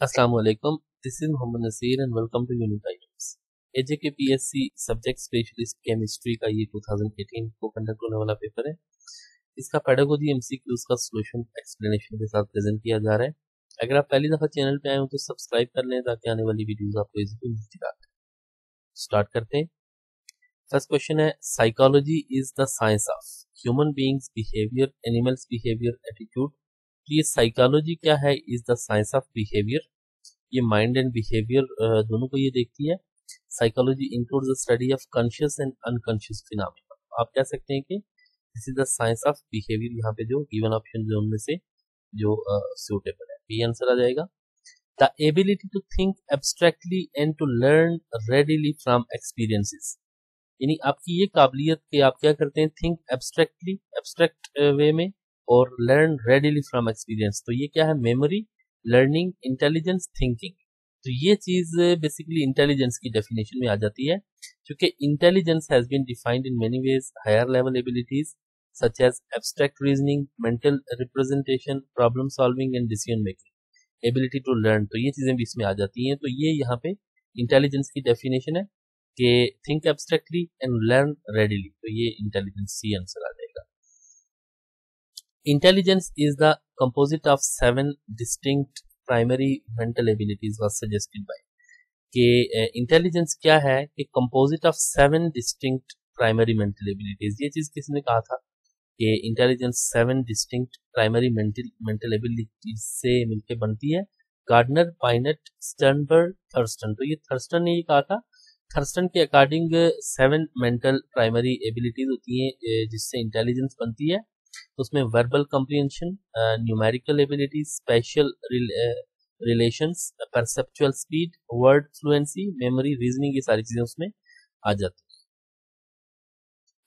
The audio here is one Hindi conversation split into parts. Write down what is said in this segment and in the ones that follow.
अस्सलाम वालेकुम, this is Mohammad Naseer and welcome to unique items. AJK PSC subject specialist chemistry का ये 2018 को कंडक्ट होने वाला पेपर है। इसका पेडागोजी एमसीक्यूज का सॉल्यूशन एक्सप्लेनेशन के साथ प्रेजेंट किया जा रहा है। अगर आप पहली दफा चैनल पे आए हो तो सब्सक्राइब कर लें ताकि आने वाली वीडियोस आपको इजीली मिलती रहे। स्टार्ट करते हैं। फर्स्ट क्वेश्चन है, psychology is the science of human beings behaviour, animals behaviour, attitude. तो ये साइकोलॉजी क्या है? Is the science of behaviour. ये माइंड एंड बिहेवियर दोनों को ये देखती है। Psychology includes the study of conscious and unconscious phenomena. आप कह सकते हैं कि this is the science of behaviour. यहाँ पे जो गिवन ऑप्शन जो उनमें से जो सूटेबल है, बी आंसर आ जाएगा। The ability to think abstractly and to learn readily from experiences. यानी आपकी ये काबिलियत कि आप क्या करते हैं, थिंक एब्स्ट्रैक्टली, एब्स्ट्रैक्ट वे में, और लर्न रेडिली फ्रॉम एक्सपीरियंस। तो ये क्या है? Memory, learning, intelligence, thinking. तो ये चीज बेसिकली इंटेलिजेंस की डेफिनेशन में आ जाती है, क्योंकि intelligence has been defined in many ways. Higher level abilities such as abstract reasoning, mental representation, problem solving and decision making, ability to learn. तो ये चीजें भी इसमें आ जाती हैं। तो ये यहाँ पे इंटेलिजेंस की डेफिनेशन है कि think abstractly and learn readily. तो ये इंटेलिजेंस, सी आंसर आ जाएगा। Intelligence is the composite of 7 distinct primary mental abilities was suggested by. कि इंटेलिजेंस क्या है? कि composite of 7 distinct primary mental abilities. ये चीज किसने कहा था कि intelligence 7 distinct primary mental abilities से मिलकर बनती है? Gardner, Binet, Sternberg, Thurstone. तो ये थर्स्टन ने ये कहा था। थर्स्टन के अकॉर्डिंग 7 मेंटल प्राइमरी एबिलिटीज होती हैं जिससे इंटेलिजेंस बनती है। तो उसमें verbal comprehension, numerical ability, special relations, perceptual speed, word fluency, memory, reasoning, ये सारी चीजें उसमें आ जाती हैं।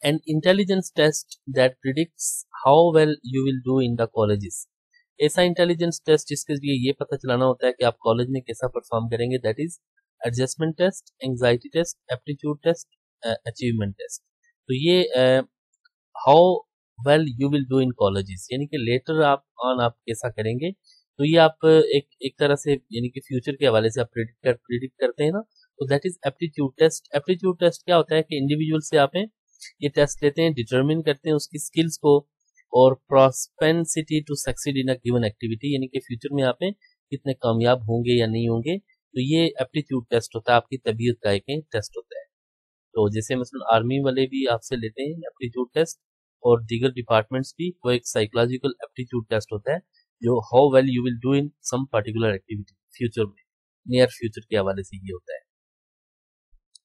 An intelligence test that predicts how well you will do in the colleges. ऐसा इंटेलिजेंस टेस्ट जिसके लिए ये पता चलाना होता है कि आप कॉलेज में कैसा परफॉर्म करेंगे, that is adjustment test, anxiety test, aptitude test, achievement test. तो ये how well you will do in colleges, यानी कि लेटर आप ऑन आप कैसा करेंगे। तो ये आप एक तरह से यानी कि फ्यूचर के हवाले से आप प्रिडिक्ट करते हैं ना। तो that is aptitude test. Aptitude test क्या होता है कि इंडिविजुअल से आप ये टेस्ट लेते हैं, डिटरमिन करते हैं उसकी स्किल्स को और propensity to succeed in a given activity, यानी कि फ्यूचर में आप कितने कामयाब होंगे या नहीं होंगे। तो ये एप्टीट्यूड टेस्ट होता है, आपकी तबीयत का एक टेस्ट होता है। तो जैसे मतलब आर्मी वाले भी आपसे लेते हैं एप्टीट्यूड टेस्ट, और दीगर डिपार्टमेंट्स भी, वो एक साइकोलॉजिकल एप्टीट्यूड टेस्ट होता है जो how well you will do in some particular activity future में, नियर फ्यूचर के हवाले से ये होता है।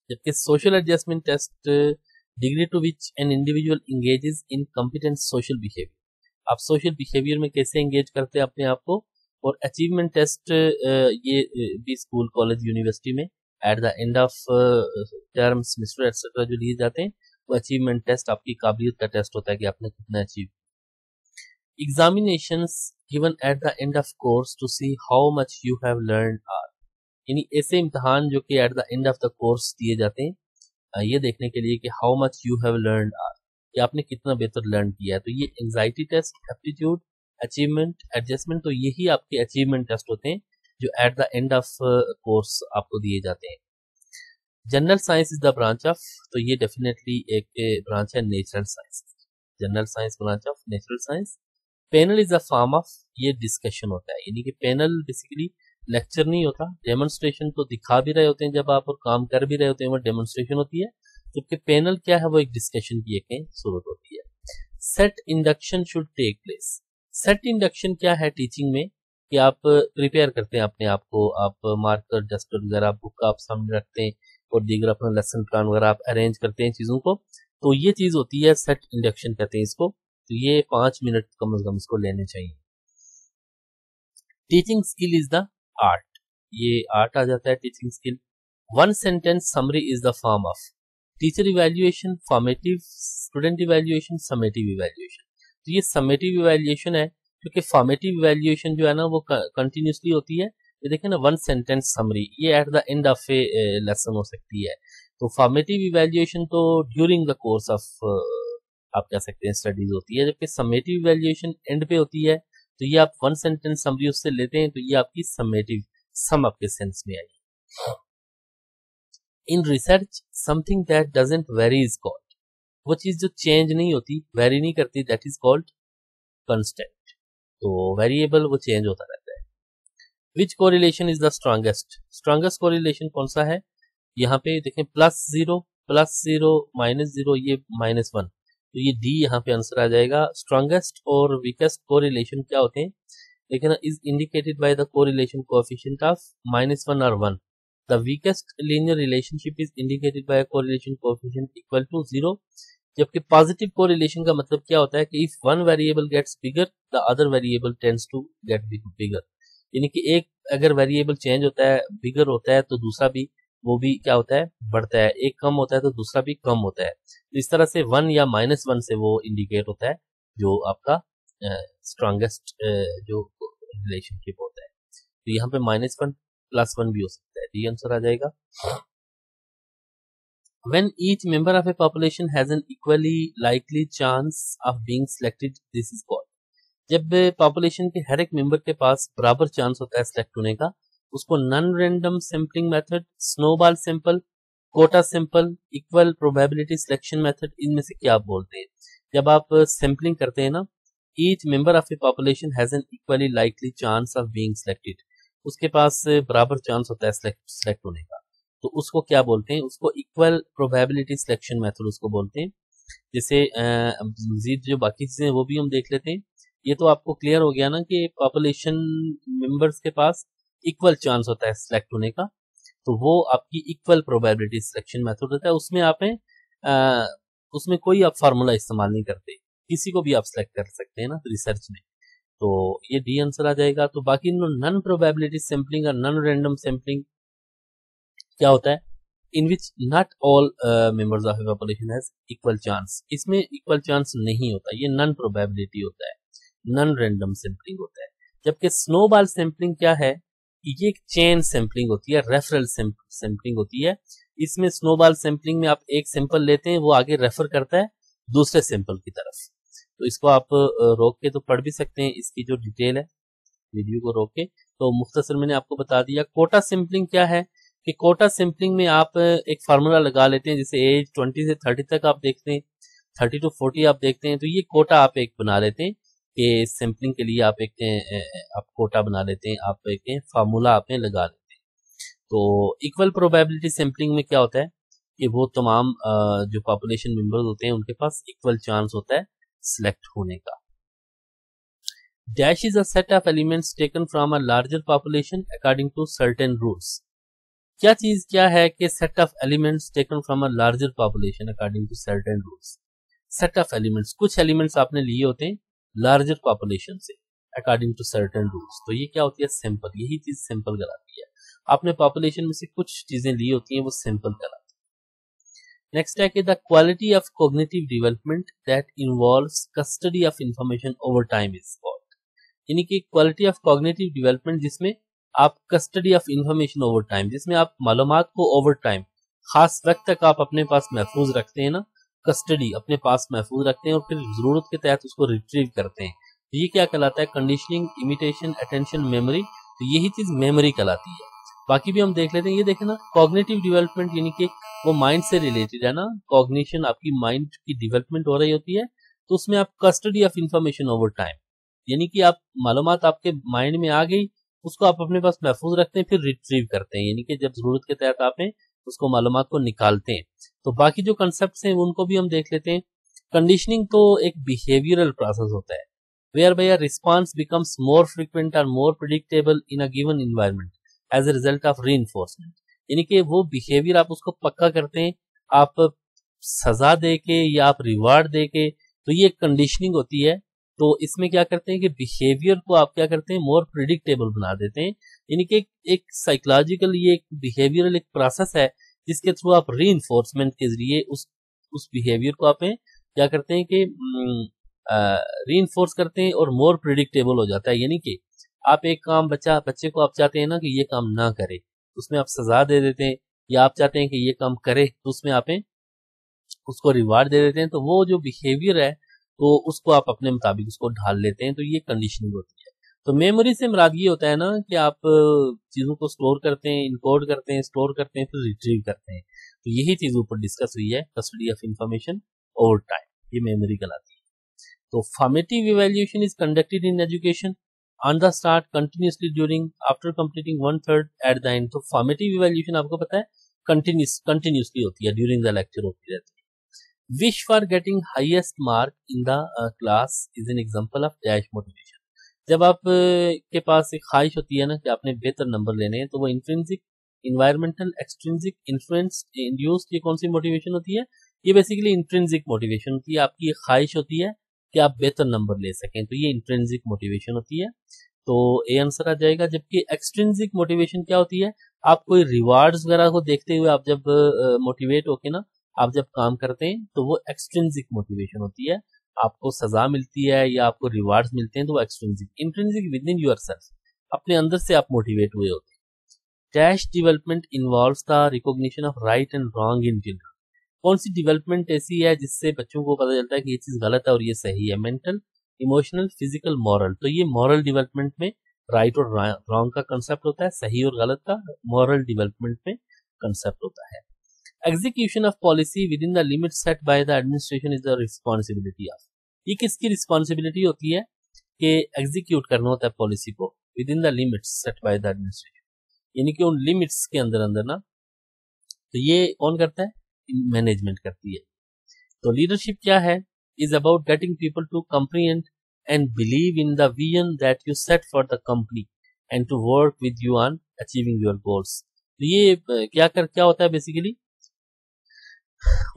जबकि social adjustment test, degree to which an individual engages in competent social behaviour. आप सोशल बिहेवियर में कैसे एंगेज करते हैं अपने आप को। और अचीवमेंट टेस्ट, ये भी स्कूल, कॉलेज, यूनिवर्सिटी में eight the end of term, semester etcetera जो लिए जाते हैं, वो अचीवमेंट टेस्ट आपकी काबिलियत का टेस्ट होता है कि आपने कितना achieve. Examinations given at the end of course to see how much you have learned are. यानी ऐसे इम्तिहान जो कि at the end of the course दिए जाते हैं, ये देखने के लिए कि how much you have learned are, कि आपने कितना बेहतर लर्न किया है। तो ये anxiety test, aptitude, achievement, adjustment, तो यही आपके अचीवमेंट टेस्ट होते हैं जो at the end of course आपको दिए जाते हैं। General science is the branch of, तो ये डेफिनेटली एक ब्रांच है natural science. General science branch of natural science. Panel is a form of, ये डिस्कशन होता है, यानी कि पैनल बेसिकली लेक्चर नहीं होता, डेमोन्स्ट्रेशन तो दिखा भी रहे होते हैं जब आप और काम कर भी रहे होते हैं, वो डेमोन्स्ट्रेशन होती है। जबकि पैनल क्या है? वो एक डिस्कशन की एक सूरत होती है। Set induction should take place. Set induction क्या है टीचिंग में? कि आप प्रिपेयर करते हैं अपने आप को, आप मार्कर, डस्टर वगैरह, बुक आप सामने रखते हैं और दीगर अपना लेसन प्लान वगैरह आप अरेंज करते हैं चीजों को। तो ये चीज होती है सेट इंडक्शन कहते हैं इसको। तो ये 5 मिनट कम से कम इसको लेने चाहिए। Teaching skill is the art, ये आर्ट आ जाता है teaching skill. One sentence summary is the form of teacher evaluation, formative, student evaluation, summative evaluation. तो ये समेटिव इवैल्यूएशन है, क्योंकि फॉर्मेटिव इवैल्यूएशन जो है ना वो कंटिन्यूसली होती है। ये देखें ना, वन सेंटेंस समरी, ये eight the end of A lesson हो सकती है। तो फॉर्मेटिव इवैल्यूएशन तो ड्यूरिंग द कोर्स ऑफ आप कह सकते हैं स्टडीज होती है, जबकि समेटिव इवैल्यूएशन एंड पे होती है। तो ये आप वन सेंटेंस समरी उससे लेते हैं, तो ये आपकी समेटिव सम आपके सेंस में आई। In research something that doesn't vary is called, वो चीज जो चेंज नहीं होती, वेरी नहीं करती, दैट इज कॉल्ड कांस्टेंट। तो वेरिएबल वो चेंज होता रहता है। Which correlation is the strongest, strongest correlation कौन सा है, यहाँ पे देखें +0 -0 ये -1, तो ये डी यहाँ पे आंसर आ जाएगा। स्ट्रॉन्गेस्ट और वीकेस्ट कोरिलेशन क्या होते हैं, देखिए ना, is indicated by the correlation coefficient of -1 और 1। The weakest linear relationship is indicated by correlation coefficient equal to 0। जबकि पॉजिटिव कोरिलेशन का मतलब क्या होता है कि if one variable gets bigger the other variable tends to get bigger, यानी कि एक अगर वेरिएबल चेंज होता है, बिगर होता है, तो दूसरा भी वो भी क्या होता है, बढ़ता है। एक कम होता है तो दूसरा भी कम होता है। तो इस तरह से 1 या -1 से वो इंडिकेट होता है जो आपका स्ट्रॉन्गेस्ट जो रिलेशनशिप होता है। तो यहाँ पे -1 +1 भी हो सकता है, डी आंसर आ जाएगा। When each member of a population has an equally likely chance of being selected, this is called, जब पॉपुलेशन के हर एक मेंबर के पास बराबर चांस होता है सिलेक्ट होने का, उसको non random sampling method, snowball sample, quota sample, equal probability selection method, इनमें से क्या आप बोलते हैं। जब आप सैंपलिंग करते हैं ना, each member of a population has an equally likely chance of being selected, उसके पास बराबर चांस होता है सिलेक्ट होने का, तो उसको क्या बोलते हैं, उसको इक्वल प्रोबेबिलिटी सिलेक्शन मेथड उसको बोलते हैं। जैसे मजीद जो बाकी चीजें वो भी हम देख लेते हैं। ये तो आपको क्लियर हो गया ना कि पॉपुलेशन मेंबर्स के पास इक्वल चांस होता है सिलेक्ट होने का, तो वो आपकी इक्वल प्रोबेबिलिटी सिलेक्शन मेथड होता है। उसमें उसमें कोई आप फार्मूला इस्तेमाल नहीं करते, किसी को भी आप सिलेक्ट कर सकते हैं ना रिसर्च में, तो ये डी आंसर आ जाएगा। तो बाकी नॉन प्रोबेबिलिटी सैंपलिंग और नॉन रैंडम सैंपलिंग क्या होता है, in which not all members of a population has equal chance, इसमें इक्वल चांस नहीं होता, ये नॉन प्रोबेबिलिटी होता है, नॉन रैंडम सैंपलिंग होता है। जबकि स्नोबॉल सैंपलिंग क्या है, ये एक चेन सैंपलिंग होती है, रेफरल सैंपलिंग होती है। इसमें स्नोबॉल सैंपलिंग में आप एक सैंपल लेते हैं, वो आगे रेफर करता है दूसरे सैंपल की तरफ। तो इसको आप रोक के तो पढ़ भी सकते हैं, इसकी जो डिटेल है वीडियो को रोक के, तो मुख्तसर मैंने आपको बता दिया। कोटा सैंपलिंग क्या है कि कोटा सैंपलिंग में आप एक फार्मूला लगा लेते हैं, जैसे एज 20 से 30 तक आप देखते हैं, 30 to 40 आप देखते हैं, तो ये कोटा आप एक बना लेते हैं कि सैंपलिंग के लिए आप आप कोटा बना लेते हैं, आप एक फार्मूला आपने लगा लेते हैं। तो इक्वल प्रोबेबिलिटी सैंपलिंग में क्या होता है कि वो तमाम जो पॉपुलेशन मेंबर्स होते हैं उनके पास इक्वल चांस होता है सिलेक्ट होने का। Dash is a set of elements taken from a larger population according to certain rules. क्या चीज क्या है कि set of elements taken from a larger population according to certain rules. Set of elements, कुछ एलिमेंट्स आपने लिए होते हैं लार्जर पॉपुलेशन से अकॉर्डिंग टू सर्टेन रूल्स, तो ये क्या होती है, सैंपल। यही चीज सैंपल कहलाती है। आपने पॉपुलेशन में से कुछ चीजें ली होती हैं, वो सैंपल कहलाती है। नेक्स्ट है कि the quality of cognitive development that involves custody of information over time is called, यानी कि क्वालिटी ऑफ कॉग्निटिव डेवलपमेंट जिसमें आप custody of information over time, जिसमें आप मालूमात को ओवर टाइम खास वक्त तक आप अपने पास महफूज रखते हैं ना, कस्टडी अपने पास महफूज रखते हैं और फिर जरूरत के तहत उसको रिट्रीव करते हैं, तो ये क्या कहलाता है, कंडीशनिंग, इमिटेशन, अटेंशन, मेमोरी, तो यही चीज मेमोरी कहलाती है। बाकी भी हम देख लेते हैं। ये देखें ना, कॉग्निटिव डेवलपमेंट यानी कि वो माइंड से रिलेटेड है ना, कॉग्निशन आपकी माइंड की डेवलपमेंट हो रही होती है, तो उसमें आप custody of information over time, यानी कि आप मालूमात आपके माइंड में आ गई, उसको आप अपने पास महफूज रखते हैं, फिर रिट्रीव करते हैं, यानी कि जब जरूरत के तहत आप उसको मालूमात को निकालते हैं। तो बाकी जो कंसेप्ट हैं उनको भी हम देख लेते हैं। कंडीशनिंग तो एक बिहेवियरल प्रोसेस होता है, whereby a response becomes more frequent और more predictable in a given environment as a result of reinforcement, यानी कि वो बिहेवियर आप उसको पक्का करते हैं, आप सजा दे के या आप रिवार्ड दे के, तो ये कंडीशनिंग होती है। तो इसमें क्या करते हैं कि बिहेवियर को आप क्या करते हैं, मोर प्रिडिक्टेबल बना देते हैं, यानी कि एक साइकोलॉजिकल ये एक बिहेवियरल एक प्रोसेस है जिसके थ्रू आप रीइंफोर्समेंट के जरिए उस बिहेवियर को आप क्या करते हैं कि रीइंफोर्स करते हैं और मोर प्रिडिक्टेबल हो जाता है। यानी कि आप एक काम बच्चे को आप चाहते हैं ना कि ये काम ना करे, उसमें आप सजा दे देते हैं, या आप चाहते हैं कि ये काम करे तो उसमें आप उसको रिवार्ड दे देते हैं, तो वो जो बिहेवियर है तो उसको आप अपने मुताबिक उसको ढाल लेते हैं, तो ये कंडीशनिंग होती है। तो मेमोरी से मुराद ये होता है ना कि आप चीज़ों को स्टोर करते हैं, इनकोड करते हैं, स्टोर करते हैं, फिर रिट्रीव करते हैं। तो यही चीज़ ऊपर डिस्कस हुई है, custody of information over time, ये मेमोरी कहलाती है। तो formative evaluation is conducted in education on the start, continuously, during, after completing 1/3, eight the and. तो फॉर्मेटिव इवैल्यूएशन आपको पता है कंटिन्यूसली होती है, ड्यूरिंग द लेक्चर होती रहती है। Wish for getting highest mark in the class is an example of dash motivation. जब आप के पास एक ख्वाहिश होती है ना कि आपने बेहतर नंबर लेने हैं, तो वो intrinsic, environmental, extrinsic, influence, induced, ये कौन सी मोटिवेशन होती है? ये बेसिकली इंट्रिंसिक मोटिवेशन होती है। आपकी एक ख्वाहिश होती है कि आप बेहतर नंबर ले सकें, तो ये इंट्रिंसिक मोटिवेशन होती है। तो ए आंसर आ जाएगा। जबकि एक्सट्रिंसिक मोटिवेशन क्या होती है? आप कोई रिवार्ड्स वगैरह को देखते हुए आप जब मोटिवेट होके ना आप जब काम करते हैं, तो वो एक्सट्रिंसिक मोटिवेशन होती है। आपको सजा मिलती है या आपको रिवार्ड्स मिलते हैं, तो वो extrinsic. Intrinsic with in yourself, अपने अंदर से आप मोटिवेट हुए होते हैं। Dash development involves the recognition of right and wrong in children. कौन सी डेवलपमेंट ऐसी है जिससे बच्चों को पता चलता है कि ये चीज गलत है और ये सही है? Mental, emotional, physical, moral. तो ये मॉरल डेवलपमेंट में राइट और रॉन्ग का कंसेप्ट होता है, सही और गलत का मॉरल डेवलपमेंट में कंसेप्ट होता है। Execution of policy with in the limit set by the administration is the responsibility of. ये किसकी रिस्पॉन्सिबिलिटी होती है? कि एग्जीक्यूट करना होता है पॉलिसी को with in the limits set by the administration, यानी कि उन लिमिट्स के अंदर अंदर ना। तो ये कौन करता है? मैनेजमेंट करती है। तो लीडरशिप क्या है? Is about getting people to comprehend and believe in the vision that you set for the company and to work with you on achieving your goals. तो ये क्या होता है बेसिकली?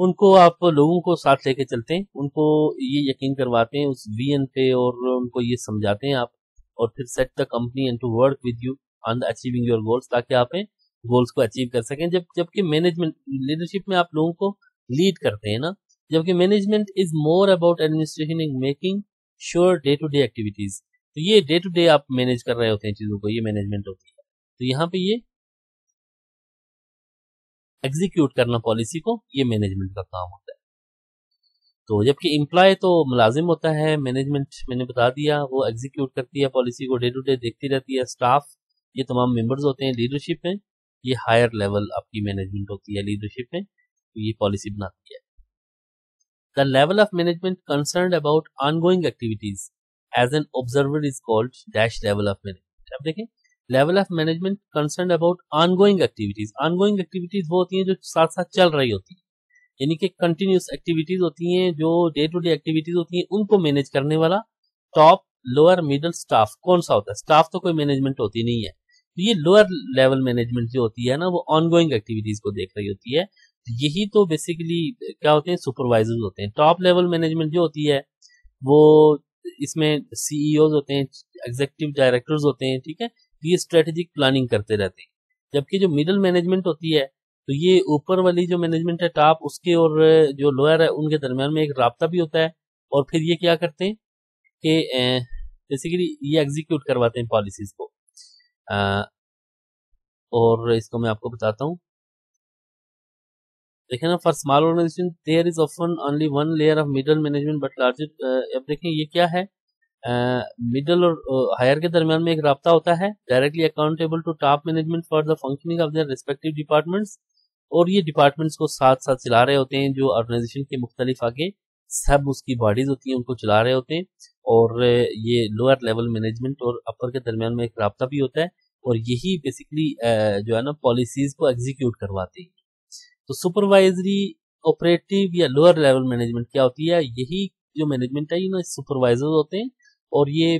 उनको आप लोगों को साथ लेके चलते हैं, उनको ये यकीन करवाते हैं उस विजन पे और उनको ये समझाते हैं आप, और फिर set the company and to work with you on achieving your goals, ताकि आप गोल्स को अचीव कर सकें। जबकि मैनेजमेंट, लीडरशिप में आप लोगों को लीड करते हैं ना, जबकि management is more about administration in making sure day to day activities. तो ये डे टू डे आप मैनेज कर रहे होते हैं चीजों को, ये मैनेजमेंट होती है। तो यहाँ पे ये एग्जीक्यूट करना पॉलिसी को, ये मैनेजमेंट का काम होता है। तो जबकि एम्प्लॉय तो मुलाजिम होता है, मैनेजमेंट मैंने बता दिया वो एग्जीक्यूट करती है पॉलिसी को, डे टू डे देखती रहती है। स्टाफ ये तमाम मेंबर्स होते हैं। लीडरशिप में ये हायर लेवल आपकी मैनेजमेंट होती है, लीडरशिप में तो ये पॉलिसी बनाती है। The level of management concerned about ongoing activities as an observer is called dash level of management. अब देखें, level of management concerned about ongoing activities. Ongoing activities वो होती हैं जो साथ साथ चल रही होती है, यानी कि कंटिन्यूस एक्टिविटीज होती हैं, जो डे टू डे एक्टिविटीज होती हैं, उनको मैनेज करने वाला टॉप, लोअर, मिडिल, स्टाफ कौन सा होता है? स्टाफ तो कोई मैनेजमेंट होती नहीं है। तो ये लोअर लेवल मैनेजमेंट जो होती है ना, वो ऑनगोइंग एक्टिविटीज को देख रही होती है। तो यही तो बेसिकली क्या होते हैं? सुपरवाइजर्स होते हैं। टॉप लेवल मैनेजमेंट जो होती है वो, इसमें सीईओज होते हैं, एग्जीक्यूटिव डायरेक्टर्स होते हैं, ठीक है। तो ये स्ट्रेटेजिक प्लानिंग करते रहते हैं। जबकि जो मिडिल मैनेजमेंट होती है, तो ये ऊपर वाली जो मैनेजमेंट है टॉप, उसके और जो लोअर है उनके दरमियान में एक राब्ता भी होता है। और फिर ये क्या करते हैं कि बेसिकली ये एग्जीक्यूट करवाते हैं पॉलिसीज को। और इसको मैं आपको बताता हूँ। देखें ना, for small organisation there is often only one layer of middle management but larger. अब देखें ये क्या है? मिडिल और हायर के दरमियान में एक राब्ता होता है, directly accountable to top management for the functioning of their respective departments. और ये डिपार्टमेंट्स को साथ साथ चला रहे होते हैं, जो ऑर्गेनाइजेशन के मुख्तलिफ आगे सब उसकी बॉडीज होती हैं उनको चला रहे होते हैं। और ये लोअर लेवल मैनेजमेंट और अपर के दरमियान में एक राब्ता भी होता है, और यही बेसिकली जो है ना पॉलिसीज को एग्जीक्यूट करवाते हैं। तो सुपरवाइजरी, ऑपरेटिव या लोअर लेवल मैनेजमेंट क्या होती है? यही जो मैनेजमेंट है, ये ना सुपरवाइजर होते हैं, और ये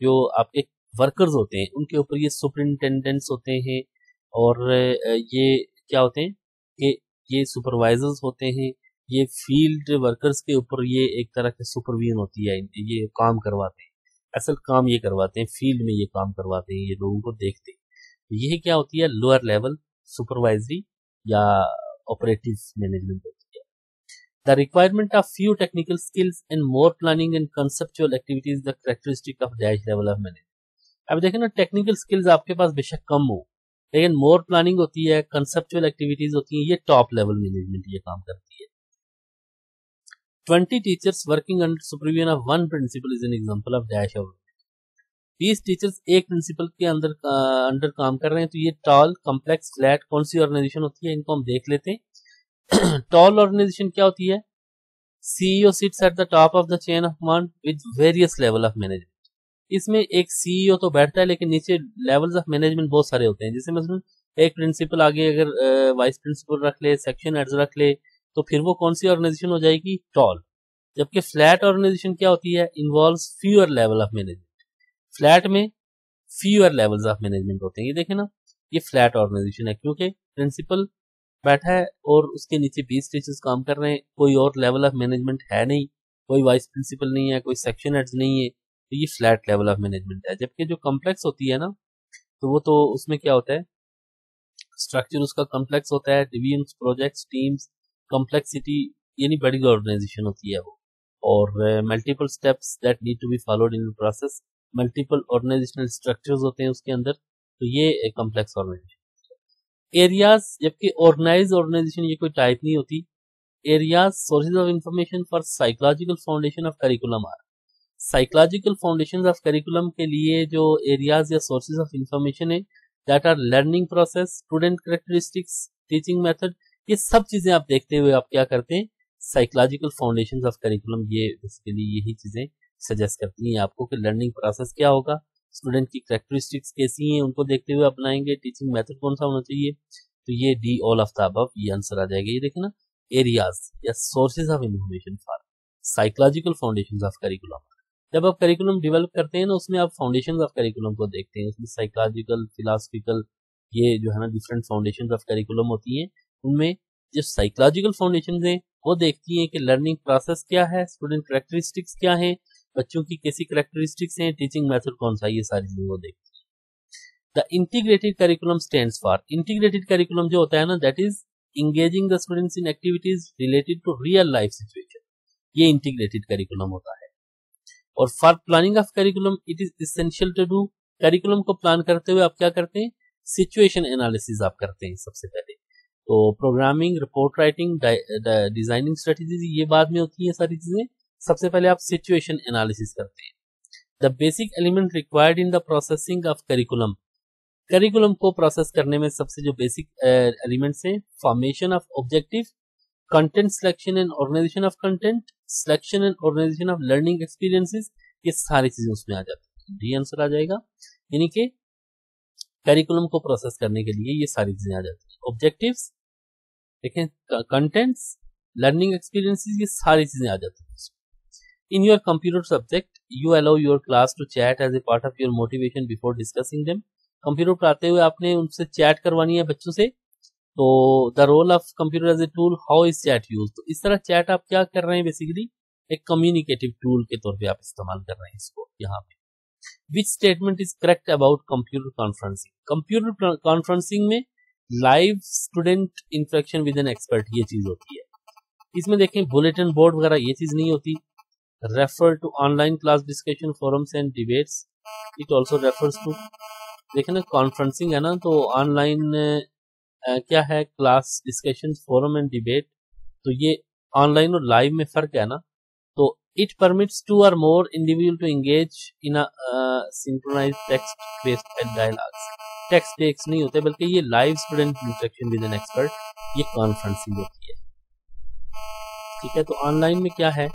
जो आपके वर्कर्स होते हैं उनके ऊपर ये सुपरिंटेंडेंट्स होते हैं। और ये क्या होते हैं कि ये सुपरवाइजर्स होते हैं, ये फील्ड वर्कर्स के ऊपर ये एक तरह की सुपरविजन होती है, ये काम करवाते हैं, असल काम ये करवाते हैं, फील्ड में ये काम करवाते हैं, ये लोगों को देखते हैं। ये क्या होती है? लोअर लेवल सुपरवाइजरी या ऑपरेटिव मैनेजमेंट होती है। The requirement of few technical skills and more planning and conceptual activities the characteristic of dash level of management. अब देखें ना, टेक्निकल स्किल्स आपके पास बेशक कम हो, लेकिन मोर प्लानिंग होती है, कंसेप्चुअल एक्टिविटीज होती हैं, ये टॉप लेवल मैनेजमेंट ये काम करती है। 20 teachers working under supervision of one principal is an example of dash of. 20 teachers एक प्रिंसिपल के अंडर काम कर रहे हैं। तो ये टॉल, कॉम्प्लेक्स, फ्लैट कौन सी ऑर्गेनाइजेशन होती है, इनको हम देख लेते हैं। टॉल ऑर्गेनाइजेशन क्या होती है? CEO seats at the top of the chain of command with various level of management. इसमें एक सीईओ तो बैठता है लेकिन नीचे लेवल्स ऑफ मैनेजमेंट बहुत सारे होते हैं। जैसे मतलब एक प्रिंसिपल आगे अगर वाइस प्रिंसिपल रख ले, सेक्शन हेड्स रख ले, तो फिर वो कौन सी ऑर्गेनाइजेशन हो जाएगी? टॉल। जबकि फ्लैट ऑर्गेनाइजेशन क्या होती है? Involves fewer level of management. Flat में फ्यूअर लेवल्स ऑफ मैनेजमेंट होते हैं। ये देखें ना, ये फ्लैट ऑर्गेनाइजेशन है क्योंकि प्रिंसिपल बैठा है और उसके नीचे 20 टीचर्स काम कर रहे हैं, कोई और लेवल ऑफ मैनेजमेंट है नहीं, कोई वाइस प्रिंसिपल नहीं है, कोई सेक्शन हेड्स नहीं है, तो ये फ्लैट लेवल ऑफ मैनेजमेंट है। जबकि जो कॉम्प्लेक्स होती है ना, तो वो तो उसमें क्या होता है, स्ट्रक्चर उसका कॉम्प्लेक्स होता है, डिवीजन्स, प्रोजेक्ट्स, टीम्स, कॉम्प्लेक्सिटी, यानी बड़ी ऑर्गेनाइजेशन होती है वो, और multiple steps that need to be followed in process, multiple organisational structures होते हैं उसके अंदर, तो ये कॉम्प्लेक्स ऑर्गेनाइजेशन। एरियाज, जबकि ऑर्गेनाइज ऑर्गेनाइजेशन ये कोई टाइप नहीं होती। Areas sources of information for psychological foundation of curriculum are. Psychological foundation of curriculum के लिए जो एरियाज या सोर्सेज ऑफ इंफॉर्मेशन है, that are learning process, student characteristics, teaching method, ये सब चीजें आप देखते हुए आप क्या करते हैं, साइकोलॉजिकल फाउंडेशन ऑफ करिकुलम ये बेसिकली यही चीजें सजेस्ट करती हैं आपको कि लर्निंग प्रोसेस क्या होगा, स्टूडेंट की कैरेक्टरिस्टिक्स कैसी हैं, उनको देखते हुए अपनाएंगे, टीचिंग मेथड कौन सा होना चाहिए। तो ये D all of the above, ये आंसर आ जाएगा। ये देखें ना, एरियाज या sources of information for psychological foundation of curriculum. जब आप करिकुलम डेवलप करते हैं ना, उसमें आप फाउंडेशन ऑफ करिकुलम को देखते हैं, उसमें साइकोलॉजिकल, फिलोसफिकल, ये जो है ना डिफरेंट फाउंडेशन ऑफ करिकुलम होती हैं, उनमें जो साइकोलॉजिकल फाउंडेशन है वो देखती हैं कि लर्निंग प्रोसेस क्या है, स्टूडेंट कैरेक्टरिस्टिक्स क्या है, बच्चों की कैसी कैरेक्टरिस्टिक्स हैं, टीचिंग मेथड कौन सा, ये सारी चीजें वो देखती है। The integrated curriculum stands for, integrated curriculum जो होता है ना, that is engaging the students in activities related to real life situation, ये इंटीग्रेटेड करिकुलम होता है। और for planning of curriculum it is essential to do, curriculum को प्लान करते हुए आप क्या करते हैं, सिचुएशन एनालिसिस आप करते हैं सबसे पहले। तो programming, report writing, designing strategies ये बाद में होती है सारी चीजें, सबसे पहले आप सिचुएशन एनालिसिस करते हैं। The basic element required in the processing of curriculum, curriculum को प्रोसेस करने में सबसे जो बेसिक एलिमेंट्स हैं, formation of objective, content selection and organisation of content, selection and organisation of learning experiences, ये सारी चीजें उसमें आ जाती हैं। डी आंसर आ जाएगा, यानी कि करिकुलम को प्रोसेस करने के लिए ये सारी चीजें आ जाती हैं। ऑब्जेक्टिव्स देखें, कंटेंट्स, लर्निंग एक्सपीरियंसेस, ये सारी चीजें आ जाती हैं। In your computer subject you allow your class to chat as a part of your motivation before discussing them. Computer पढ़ाते हुए आपने उनसे चैट करवानी है बच्चों से, तो the role of computer as a tool, how is chat use, तो इस तरह चैट आप क्या कर रहे हैं, बेसिकली एक कम्युनिकेटिव टूल के तौर पे आप इस्तेमाल कर रहे हैं इसको यहाँ पे। Which statement is correct about computer conferencing, computer conferencing में live student interaction with an expert ये चीज होती है। इसमें देखें बुलेटिन बोर्ड वगैरह ये चीज नहीं होती। Refer to online class discussion forums and debates, it also refers to, देखें ना कॉन्फ्रेंसिंग है ना, तो ऑनलाइन क्या है, class discussion forum and debate, तो ये ऑनलाइन और लाइव में फर्क है ना। तो it permits two or more individual to engage in a synchronised text based dialogues, text based नहीं होते बल्कि ये live student interaction with an expert, ये कॉन्फ्रेंसिंग होती है। ठीक है, तो ऑनलाइन में क्या है,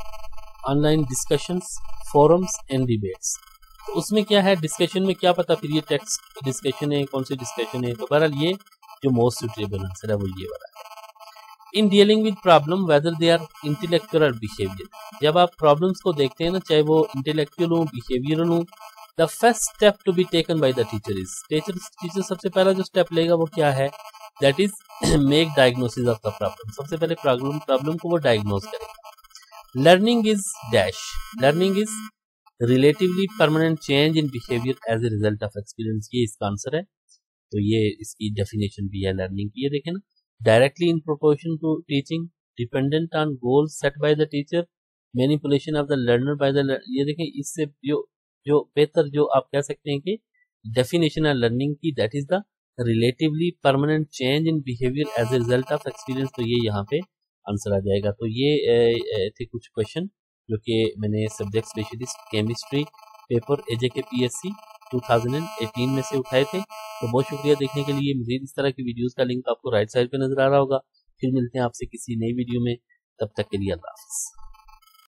online discussions, forums and debates, तो उसमें क्या है, डिस्कशन में क्या पता फिर ये टेक्स्ट डिस्कशन है, कौन सी डिस्कशन है, तो बहरहाल ये जो मोस्ट सुटेबल आंसर है वो ये वाला है। In dealing with problem whether they are intellectual or behaviour, जब आप प्रॉब्लम्स को देखते हैं ना, चाहे वो इंटेलेक्चुअल हो, बिहेवियरल हो, the first step to be taken by the teacher is, teacher सबसे पहला जो स्टेप लेगा वो क्या है, that is make diagnosis of the problem, सबसे पहले प्रॉब्लम को वो डायग्नोज करेगा। Learning is dash, learning is relatively permanent change in behaviour as a result of experience, ये इसका आंसर है। तो ये इसकी डेफिनेशन भी है लर्निंग की, ये देखें ना, directly in proportion to teaching, dependent on goals set by the teacher, manipulation of the learner by the, ये देखें इससे जो बेहतर जो आप कह सकते हैं कि डेफिनेशन है लर्निंग की, that is the relatively permanent change in behaviour as a result of experience, तो ये यहाँ पे आंसर आ जाएगा। तो ये थे कुछ क्वेश्चन जो कि मैंने subject specialist chemistry paper AJK PSC 2018 में से उठाए थे। तो बहुत शुक्रिया देखने के लिए। मज़ीद इस तरह की वीडियोस का लिंक आपको राइट साइड पे नजर आ रहा होगा। फिर मिलते हैं आपसे किसी नई वीडियो में, तब तक के लिए अल्लाह हाफ़िज़।